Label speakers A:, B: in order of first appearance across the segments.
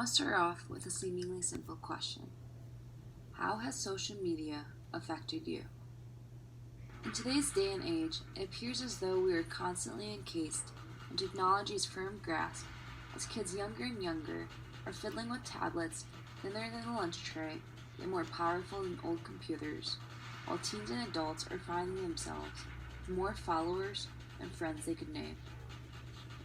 A: want to start off with a seemingly simple question. How has social media affected you? In today's day and age, it appears as though we are constantly encased in technology's firm grasp as kids younger and younger are fiddling with tablets thinner than a lunch tray, yet more powerful than old computers, while teens and adults are finding themselves with more followers and friends they could name.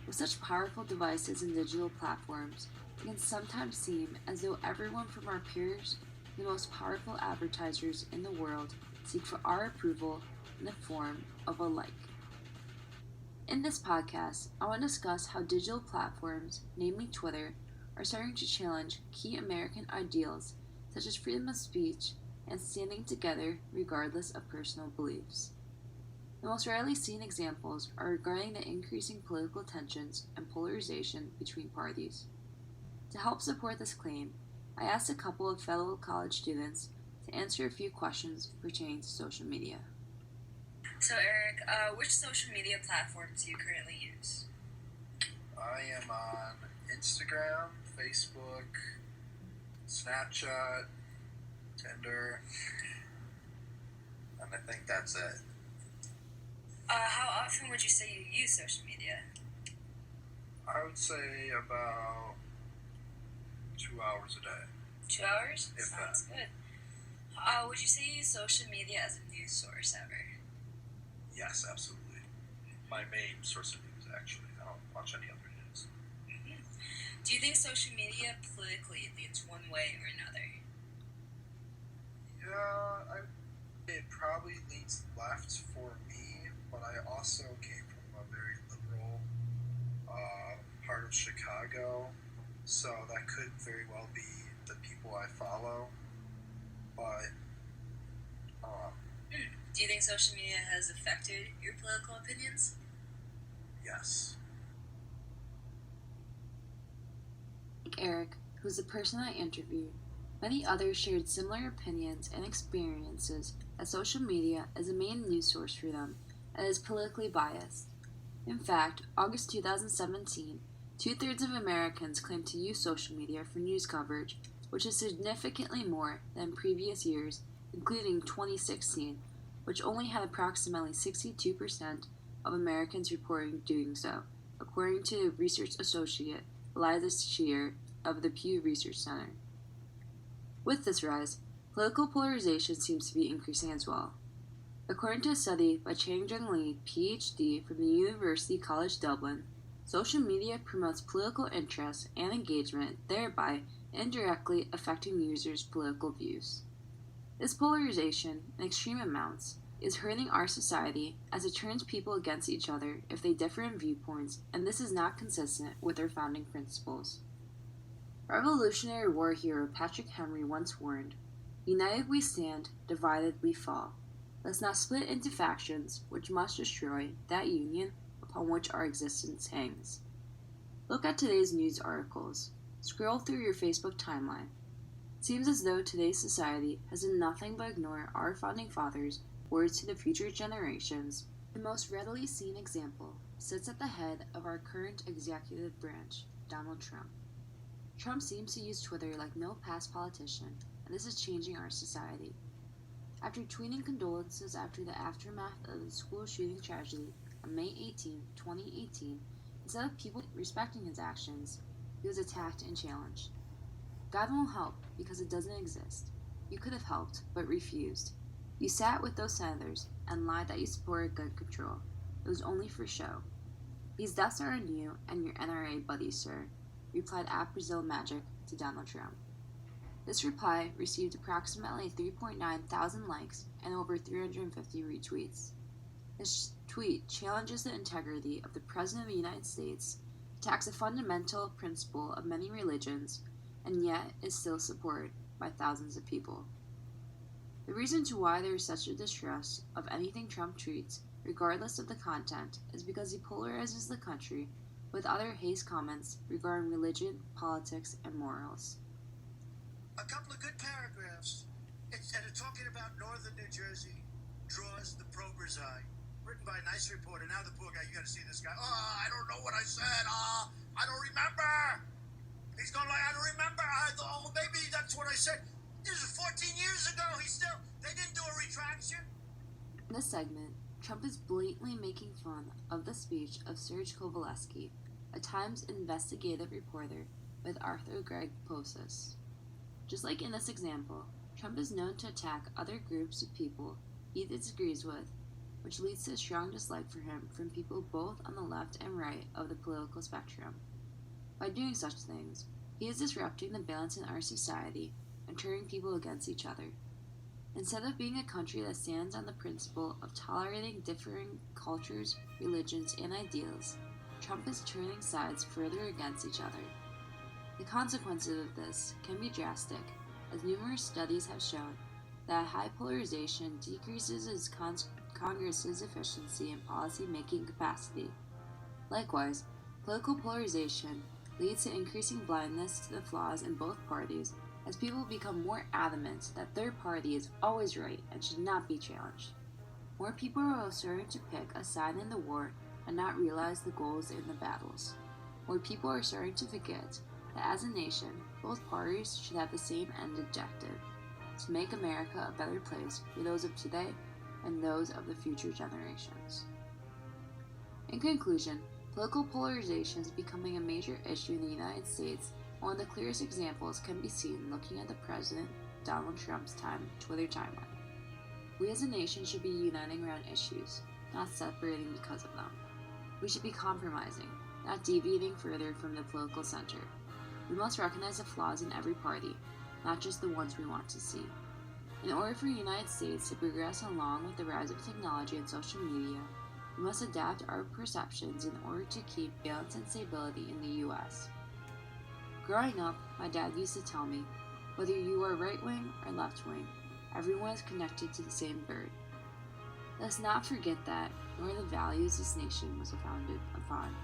A: With such powerful devices and digital platforms, it can sometimes seem as though everyone from our peers to the most powerful advertisers in the world seek for our approval in the form of a like. In this podcast, I want to discuss how digital platforms, namely Twitter, are starting to challenge key American ideals such as freedom of speech and standing together regardless of personal beliefs. The most rarely seen examples are regarding the increasing political tensions and polarization between parties. To help support this claim, I asked a couple of fellow college students to answer a few questions pertaining to social media. So Eric, which social media platforms do you currently use?
B: I am on Instagram, Facebook, Snapchat, Tinder, and I think that's it.
A: How often would you say you use social media?
B: I would say about 2 hours a day.
A: 2 hours?
B: If
A: Sounds
B: that.
A: good. Would you say you use social media as a news source ever?
B: Yes, absolutely. My main source of news, actually. I don't watch any other news.
A: Mm-hmm. Do you think social media politically leans one way or another?
B: Yeah, it probably leans left for me, but I also came from a very liberal part of Chicago, so that could very well be the people I follow. But
A: do you think social media has affected your political opinions?
B: Yes.
A: Like Eric, who's the person I interviewed, many others shared similar opinions and experiences that social media is a main news source for them and is politically biased. In fact, August 2017, 2/3 of Americans claimed to use social media for news coverage, which is significantly more than previous years, including 2016, which only had approximately 62% of Americans reporting doing so, according to research associate Eliza Shear of the Pew Research Center. With this rise, political polarization seems to be increasing as well. According to a study by Chang-Jung Lee, PhD from the University College Dublin, social media promotes political interest and engagement, thereby indirectly affecting users' political views. This polarization, in extreme amounts, is hurting our society as it turns people against each other if they differ in viewpoints, and this is not consistent with our founding principles. Revolutionary War hero Patrick Henry once warned, "United we stand, divided we fall. Let's not split into factions which must destroy that union upon which our existence hangs." Look at today's news articles. Scroll through your Facebook timeline. It seems as though today's society has done nothing but ignore our founding fathers' words to the future generations. The most readily seen example sits at the head of our current executive branch, Donald Trump. Trump seems to use Twitter like no past politician, and this is changing our society. After tweeting condolences after the aftermath of the school shooting tragedy on May 18, 2018, instead of people respecting his actions, he was attacked and challenged. God won't help because it doesn't exist. You could have helped, but refused. You sat with those senators and lied that you supported gun control. It was only for show. These deaths are on you and your NRA buddies, sir, replied Brazil Magic to Donald Trump. This reply received approximately 3.9 thousand likes and over 350 retweets. This tweet challenges the integrity of the President of the United States, attacks a fundamental principle of many religions, and yet is still supported by thousands of people. The reason to why there is such a distrust of anything Trump tweets, regardless of the content, is because he polarizes the country with other hate comments regarding religion, politics, and morals.
C: A couple of good paragraphs. And talking about northern New Jersey draws the prober's eye. Written by a nice reporter. Now the poor guy, you gotta see this guy. Oh, I don't know what I said. Oh, I don't remember. He's going like, I don't remember. said, this is 14 years ago. They didn't do a retraction.
A: In this segment, Trump is blatantly making fun of the speech of Serge Kovaleski, a Times investigative reporter with Arthur Gregg Posses. Just like in this example, Trump is known to attack other groups of people he disagrees with, which leads to a strong dislike for him from people both on the left and right of the political spectrum. By doing such things, he is disrupting the balance in our society and turning people against each other. Instead of being a country that stands on the principle of tolerating differing cultures, religions, and ideals, Trump is turning sides further against each other. The consequences of this can be drastic, as numerous studies have shown that high polarization decreases Congress's efficiency and policy-making capacity. Likewise, political polarization leads to increasing blindness to the flaws in both parties as people become more adamant that their party is always right and should not be challenged. More people are starting to pick a side in the war and not realize the goals in the battles. More people are starting to forget that as a nation, both parties should have the same end objective: to make America a better place for those of today and those of the future generations. In conclusion, political polarization is becoming a major issue in the United States. One of the clearest examples can be seen looking at the President Donald Trump's Twitter timeline. We as a nation should be uniting around issues, not separating because of them. We should be compromising, not deviating further from the political center. We must recognize the flaws in every party, not just the ones we want to see. In order for the United States to progress along with the rise of technology and social media, we must adapt our perceptions in order to keep balance and stability in the U.S. Growing up, my dad used to tell me, whether you are right wing or left wing, everyone is connected to the same bird. Let's not forget that, nor the values this nation was founded upon.